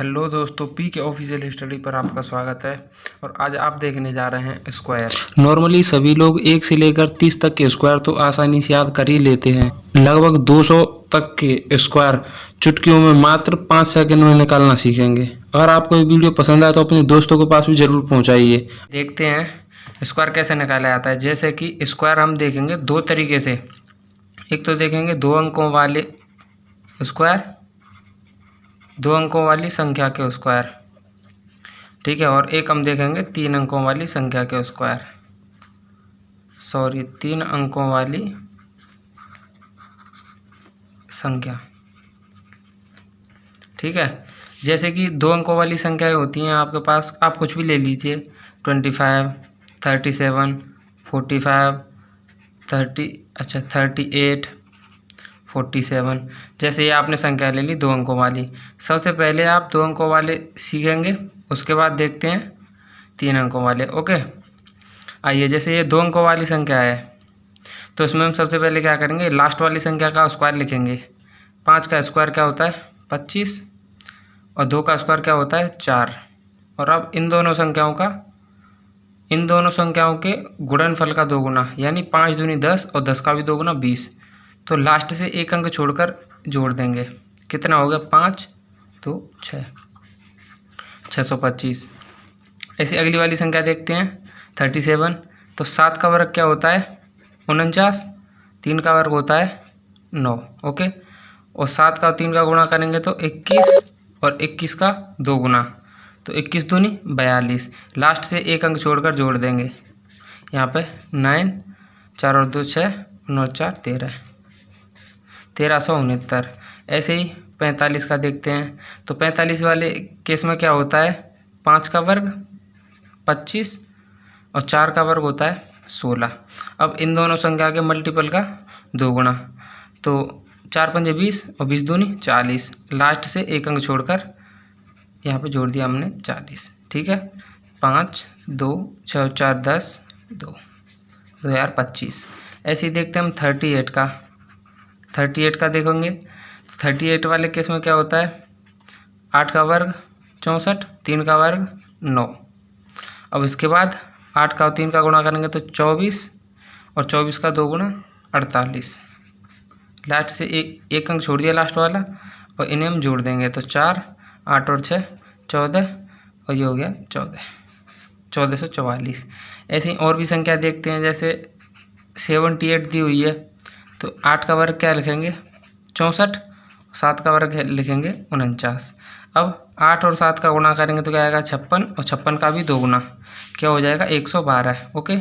Hello दोस्तों, P के official study पर आपका स्वागत है। और आज आप देखने जा रहे हैं स्क्वायर। नॉर्मली सभी लोग 1 से लेकर 30 तक के स्क्वायर तो आसानी से याद कर ही लेते हैं। लगभग 200 तक के स्क्वायर चुटकियों में मात्र 5 सेकंड में निकालना सीखेंगे। अगर आपको ये वीडियो पसंद आए तो अपने दोस्तों के पास भी जरूर पहुँचाइए। देखते हैं स्क्वायर कैसे निकाला जाता है। जैसे कि स्क्वायर हम देखेंगे दो तरीके से। एक तो देखेंगे 2 अंकों वाले स्क्वायर, 2 अंकों वाली संख्या के स्क्वायर, ठीक है। और एक हम देखेंगे 3 अंकों वाली संख्या के स्क्वायर, 3 अंकों वाली संख्या, ठीक है। जैसे कि 2 अंकों वाली संख्याएं होती हैं आपके पास, आप कुछ भी ले लीजिए, 25, 37, 45, 38, 47। जैसे ये आपने संख्या ले ली 2 अंकों वाली। सबसे पहले आप 2 अंकों वाले सीखेंगे, उसके बाद देखते हैं 3 अंकों वाले। ओके, आइए। जैसे ये 2 अंकों वाली संख्या है तो इसमें हम सबसे पहले क्या करेंगे, लास्ट वाली संख्या का स्क्वायर लिखेंगे। 5 का स्क्वायर क्या होता है 25, और 2 का स्क्वायर क्या होता है 4। और अब इन दोनों संख्याओं के गुणनफल का 2 गुना, यानी 5 दूनी 10 और 10 का भी 2 गुना 20। तो लास्ट से एक अंक छोड़कर जोड़ देंगे। कितना हो गया 5 तो 6, 625। ऐसी अगली वाली संख्या देखते हैं 37। तो 7 का वर्ग क्या होता है 49, 3 का वर्ग होता है 9। ओके, और 7 का और 3 का गुणा करेंगे तो 21, और 21 का 2 गुना तो 21 दूनी 42। लास्ट से एक अंक छोड़कर जोड़ देंगे। यहाँ पे 9, 4 और 2 6, 9 और 4 13, 1369। ऐसे ही 45 का देखते हैं। तो 45 वाले केस में क्या होता है 5 का वर्ग 25 और 4 का वर्ग होता है 16। अब इन दोनों संख्या के मल्टीपल का 2 गुना, तो 4 पंजे 20 और 20 दूनी 40। लास्ट से एक अंक छोड़कर यहाँ पे जोड़ दिया हमने 40, ठीक है। 5, 2, 6, 4, 10, 2, 2025। ऐसे ही देखते हैं हम 38 का देखेंगे। 38 वाले केस में क्या होता है 8 का वर्ग 64, 3 का वर्ग 9। अब इसके बाद 8 का और 3 का गुणा करेंगे तो 24, और 24 का 2 गुना 48। लास्ट से एक अंक छोड़ दिया लास्ट वाला, और इन्हें हम जोड़ देंगे तो 4, 8 और 6 14, और ये हो गया 1444। ऐसे ही और भी संख्या देखते हैं। जैसे 78 दी हुई है, तो 8 का वर्ग क्या लिखेंगे 64, 7 का वर्ग लिखेंगे 49। अब 8 और 7 का गुणा करेंगे तो क्या आएगा 56, और 56 का भी 2 गुना क्या हो जाएगा 112। ओके,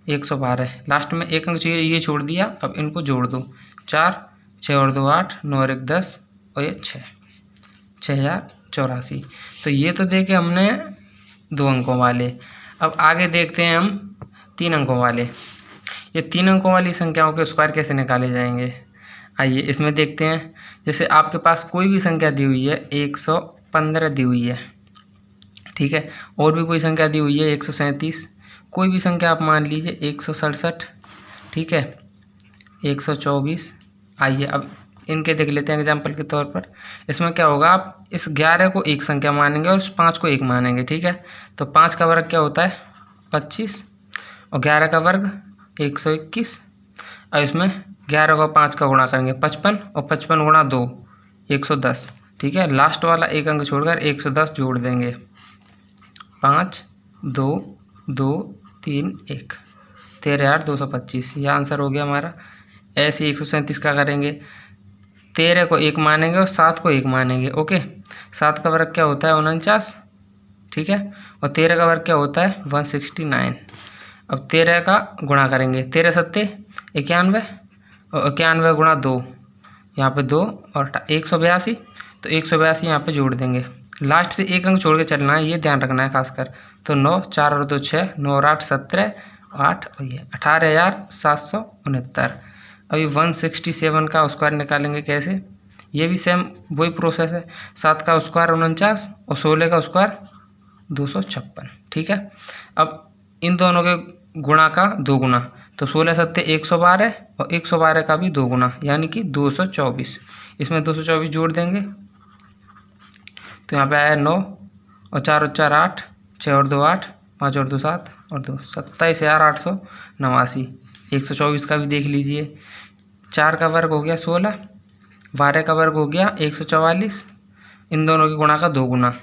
112। लास्ट में एक अंक चाहिए, ये छोड़ दिया। अब इनको जोड़ दो, 4, 6 और 2 8, 9 और 1 10, और ये 6, 6084। तो ये तो देखे हमने 2 अंकों वाले। अब आगे देखते हैं हम 3 अंकों वाले। ये 3 अंकों वाली संख्याओं के स्क्वायर कैसे निकाले जाएंगे, आइए इसमें देखते हैं। जैसे आपके पास कोई भी संख्या दी हुई है 115 दी हुई है, ठीक है। और भी कोई संख्या दी हुई है 137, कोई भी संख्या आप मान लीजिए 167, ठीक है, 124। आइए अब इनके देख लेते हैं एग्जाम्पल के तौर पर। इसमें क्या होगा, आप इस 11 को एक संख्या मानेंगे और इस 5 को एक मानेंगे, ठीक है। तो 5 का वर्ग क्या होता है 25, और 11 का वर्ग 121। और इसमें 11 को 5 का गुणा करेंगे 55, और 55 गुणा 2 110, ठीक है। लास्ट वाला एक अंक छोड़कर 110 जोड़ देंगे। 5, 2, 2, 3, 1, 13,225। यह आंसर हो गया हमारा। ऐसे 137 का करेंगे, 13 को 1 मानेंगे और 7 को 1 मानेंगे। ओके, 7 का वर्ग क्या होता है 49, ठीक है, और 13 का वर्ग क्या होता है 169। अब 13 का गुणा करेंगे, 13 सत्ते 91, और 91 गुणा 2 यहाँ पे 2, और 182। तो 182 यहाँ पे जोड़ देंगे। लास्ट से एक अंक छोड़ के चलना है, ये ध्यान रखना है खासकर। तो 9, 4 और 2 6, 9 और 8 17, 8 और ये 18,769। अभी 167 का स्क्वायर निकालेंगे कैसे, ये भी सेम वही प्रोसेस है। 7 का स्क्वायर 49, और 16 का स्क्वायर 256, ठीक है। अब इन दोनों के गुणा का 2 गुना, तो 16 सत्ते 112, और 112 का भी 2 गुना, यानी कि 224। इसमें 224 जोड़ देंगे तो यहाँ पे आया 9 और 4 और 4 8, 6 और 2 8, 5 और 2 7 और 2 27,889। 124 का भी देख लीजिए। 4 का वर्ग हो गया 16, 12 का वर्ग हो गया 144, इन दोनों के गुणा का 2 गुना,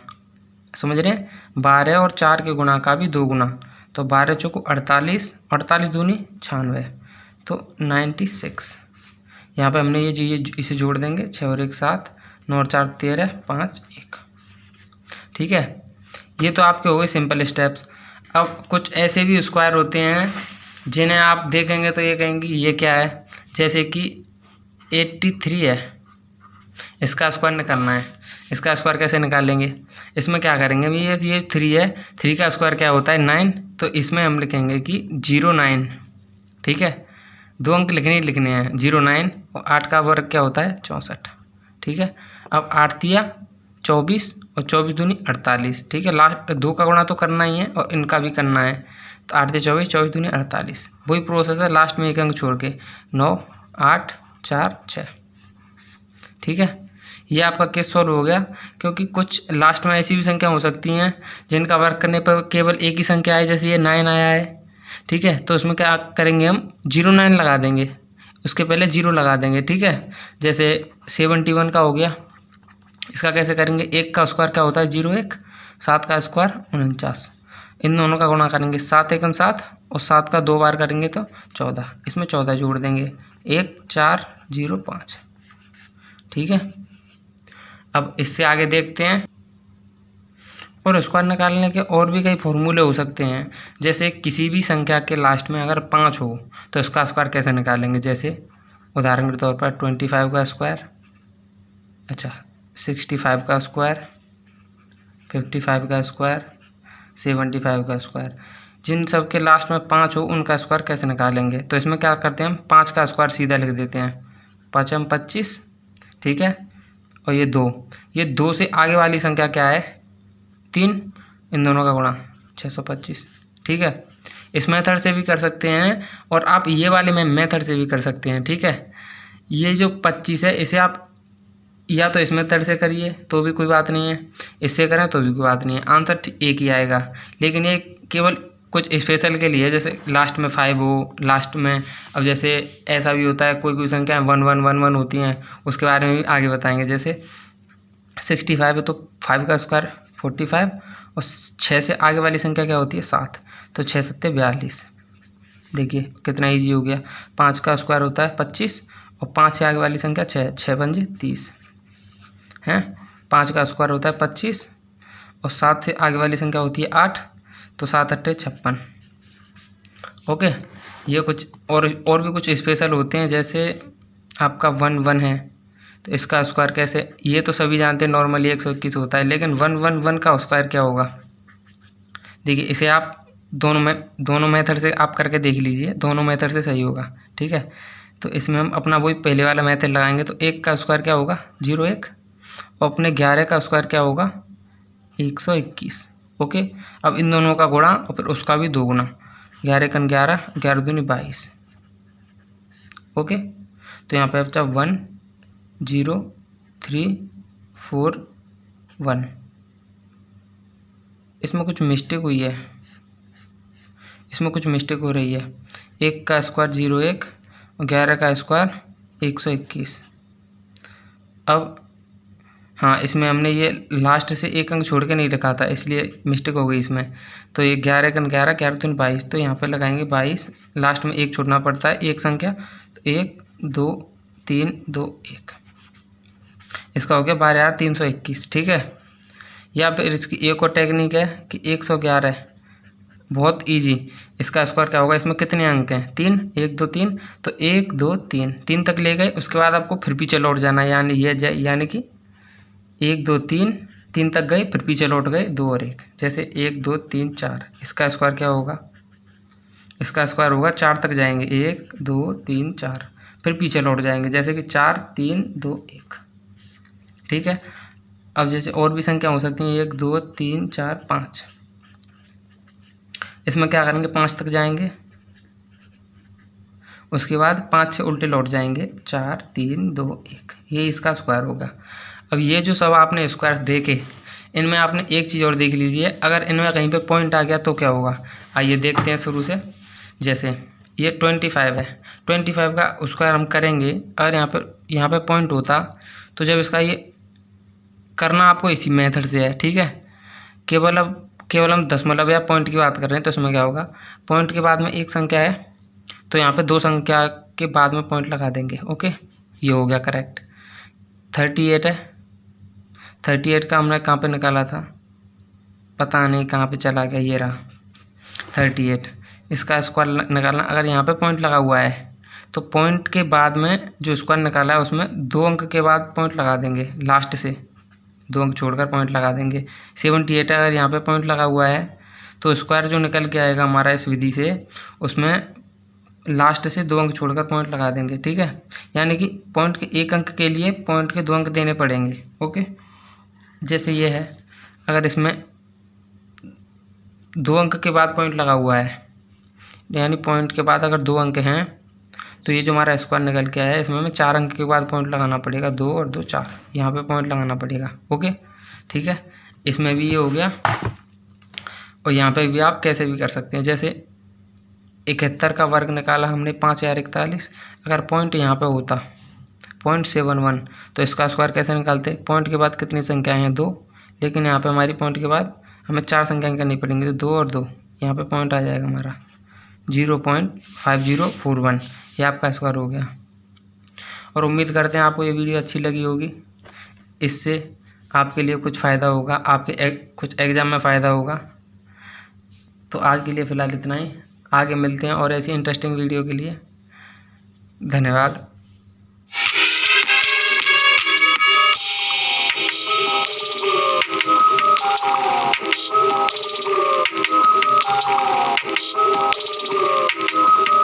समझ रहे हैं। 12 और 4 के गुणा का भी 2 गुना, तो 12 चौको 48, 48 दूनी 96, तो 96। यहाँ पे हमने ये इसे जोड़ देंगे, 6 और 1 7, 9 और 4 13, 5 1। ठीक है, ये तो आपके हो गए सिंपल स्टेप्स। अब कुछ ऐसे भी स्क्वायर होते हैं जिन्हें आप देखेंगे तो ये कहेंगे ये क्या है। जैसे कि 83 है, इसका स्क्वायर निकालना है। इसका स्क्वायर कैसे निकालेंगे, इसमें क्या करेंगे, ये 3 है, 3 का स्क्वायर क्या होता है 9, तो इसमें हम लिखेंगे कि 09। ठीक है, 2 अंक लिखने हैं 09, और 8 का वर्ग क्या होता है 64। ठीक है, अब 8 दिया 24 और 24 दूनी 48। ठीक है, लास्ट 2 का गुणा तो करना ही है और इनका भी करना है, तो 8 दिया 24, 24 दूनी 48। वही प्रोसेस है, लास्ट में एक अंक छोड़ के 9 8 4 6। ठीक है, ये आपका केस सॉल्व हो गया। क्योंकि कुछ लास्ट में ऐसी भी संख्या हो सकती हैं जिनका वर्क करने पर केवल एक ही संख्या आए, जैसे ये 9 आया है। ठीक है, तो उसमें क्या करेंगे, हम 09 लगा देंगे, उसके पहले 0 लगा देंगे। ठीक है, जैसे 71 का हो गया, इसका कैसे करेंगे, 1 का स्क्वायर क्या होता है 01, 7 का स्क्वायर 49, इन दोनों का गुणा करेंगे 7 1 7, और 7 का 2 बार करेंगे तो 14, इसमें 14 जोड़ देंगे 1 4 0 5। ठीक है, अब इससे आगे देखते हैं। और स्क्वायर निकालने के और भी कई फॉर्मूले हो सकते हैं। जैसे किसी भी संख्या के लास्ट में अगर 5 हो तो इसका स्क्वायर कैसे निकालेंगे। जैसे उदाहरण के तौर पर 25 का स्क्वायर, अच्छा 65 का स्क्वायर, 55 का स्क्वायर, 75 का स्क्वायर, जिन सब के लास्ट में 5 हो उनका स्क्वायर कैसे निकालेंगे। तो इसमें क्या करते हैं, हम 5 का स्क्वायर सीधा लिख देते हैं, 5 25। ठीक है, और ये 2 से आगे वाली संख्या क्या है 3, इन दोनों का गुणा 625। ठीक है, इस मेथड से भी कर सकते हैं, और आप ये वाले में मेथड से भी कर सकते हैं। ठीक है, ये जो 25 है इसे आप या तो इस मेथड से करिए तो भी कोई बात नहीं है, इससे करें तो भी कोई बात नहीं है, आंसर एक ही आएगा। लेकिन ये केवल कुछ स्पेशल के लिए, जैसे लास्ट में 5 हो, लास्ट में, अब जैसे ऐसा भी होता है कोई संख्या 1 1 1 1 होती हैं, उसके बारे में भी आगे बताएंगे। जैसे 65 है तो 5 का स्क्वायर 45, और 6 से आगे वाली संख्या क्या होती है 7, तो 6 7 42। देखिए कितना ईजी हो गया। 5 का स्क्वायर होता है 25, और 5 से आगे वाली संख्या 6, 6 5 30 हैं। 5 का स्क्वायर होता है 25, और 7 से आगे वाली संख्या होती है 8, तो 7 8 56। ओके, ये कुछ और भी कुछ स्पेशल होते हैं। जैसे आपका 1 1 है तो इसका स्क्वायर कैसे, ये तो सभी जानते हैं नॉर्मली 121 होता है, लेकिन 1 1 1 का स्क्वायर क्या होगा। देखिए इसे आप दोनों मेथड से आप करके देख लीजिए, दोनों मेथड से सही होगा। ठीक है, तो इसमें हम अपना वही पहले वाला मेथड लगाएंगे, तो 1 का स्क्वायर क्या होगा 01, और अपने 11 का स्क्वायर क्या होगा 121। ओके, अब इन दोनों का गुणा और फिर उसका भी 2 गुना, 11 कन 11, 11 दूनी 22। ओके, तो यहाँ पे बचा 1 0 3 4 1। इसमें कुछ मिस्टेक हुई है, इसमें कुछ मिस्टेक हो रही है। 1 का स्क्वायर 01 और 11 का स्क्वायर 121। अब हाँ, इसमें हमने ये लास्ट से एक अंक छोड़ के नहीं लिखा था, इसलिए मिस्टेक हो गई इसमें। तो ये 11 कन 11, 11 दूनी 22, तो यहाँ पे लगाएंगे 22, लास्ट में एक छोड़ना पड़ता है एक संख्या, तो 1 2 3 2 1, इसका हो गया 12,321। ठीक है, या फिर इसकी एक और टेक्निक है कि 111, बहुत इजी। इसका स्क्वायर क्या होगा, इसमें कितने अंक हैं 3, 1 2 3, तो 1 2 3, 3 तक ले गए, उसके बाद आपको फिर पीछे लौट जाना है, यानी कि 1 2 3, 3 तक गए फिर पीछे लौट गए 2 और 1, जैसे 1 2 3 4। इसका स्क्वायर क्या होगा, इसका स्क्वायर होगा 4 तक जाएंगे, 1 2 3 4, फिर पीछे लौट जाएंगे, जैसे कि 4 3 2 1। ठीक है, अब जैसे और भी संख्या हो सकती हैं 1 2 3 4 5, इसमें क्या करेंगे 5 तक जाएंगे, उसके बाद 5 से उल्टे लौट जाएंगे, 4 3 2 1, ये इसका स्क्वायर होगा। अब ये जो सब आपने स्क्वायर देखे, इनमें आपने एक चीज़ और देख लीजिए, अगर इनमें कहीं पे पॉइंट आ गया तो क्या होगा। आइए देखते हैं शुरू से। जैसे ये 25 है, 25 का स्क्वायर हम करेंगे, अगर यहाँ पे पॉइंट होता तो जब इसका ये करना आपको इसी मेथड से है, ठीक है। केवल हम दशमलव या पॉइंट की बात कर रहे हैं, तो इसमें क्या होगा, पॉइंट के बाद में एक संख्या है तो यहाँ पे दो संख्या के बाद में पॉइंट लगा देंगे। ओके, ये हो गया करेक्ट। 38 है, 38 का हमने कहाँ पे निकाला था, पता नहीं कहाँ पे चला गया, ये रहा 38। इसका स्क्वायर निकालना, अगर यहाँ पे पॉइंट लगा हुआ है तो पॉइंट के बाद में जो स्क्वायर निकाला है उसमें 2 अंक के बाद पॉइंट लगा देंगे, लास्ट से 2 अंक छोड़कर पॉइंट लगा देंगे। 78 अगर यहाँ पे पॉइंट लगा हुआ है तो स्क्वायर जो निकल के आएगा हमारा इस विधि से, उसमें लास्ट से 2 अंक छोड़कर पॉइंट लगा देंगे, ठीक है। यानी कि पॉइंट के 1 अंक के लिए पॉइंट के 2 अंक देने पड़ेंगे। ओके, जैसे ये है, अगर इसमें 2 अंक के बाद पॉइंट लगा हुआ है, यानी पॉइंट के बाद अगर 2 अंक हैं तो ये जो हमारा स्क्वायर निकल के आया है इसमें हमें 4 अंक के बाद पॉइंट लगाना पड़ेगा, 2 और 2 4, यहाँ पे पॉइंट लगाना पड़ेगा। ओके, ठीक है, इसमें भी ये हो गया। और यहाँ पे भी आप कैसे भी कर सकते हैं, जैसे 71 का वर्ग निकाला हमने 5 या 41, अगर पॉइंट यहाँ पे होता 0.71 तो इसका स्क्वायर कैसे निकालते, पॉइंट के बाद कितनी संख्याएँ हैं, 2, लेकिन यहाँ पे हमारी पॉइंट के बाद हमें 4 संख्याएँ करनी पड़ेंगी, तो 2 और 2, यहाँ पे पॉइंट आ जाएगा हमारा 0.5041, ये आपका स्क्वायर हो गया। और उम्मीद करते हैं आपको ये वीडियो अच्छी लगी होगी, इससे आपके लिए कुछ फ़ायदा होगा, आपके कुछ एग्ज़ाम में फ़ायदा होगा। तो आज के लिए फ़िलहाल इतना ही, आगे मिलते हैं और ऐसी इंटरेस्टिंग वीडियो के लिए। धन्यवाद।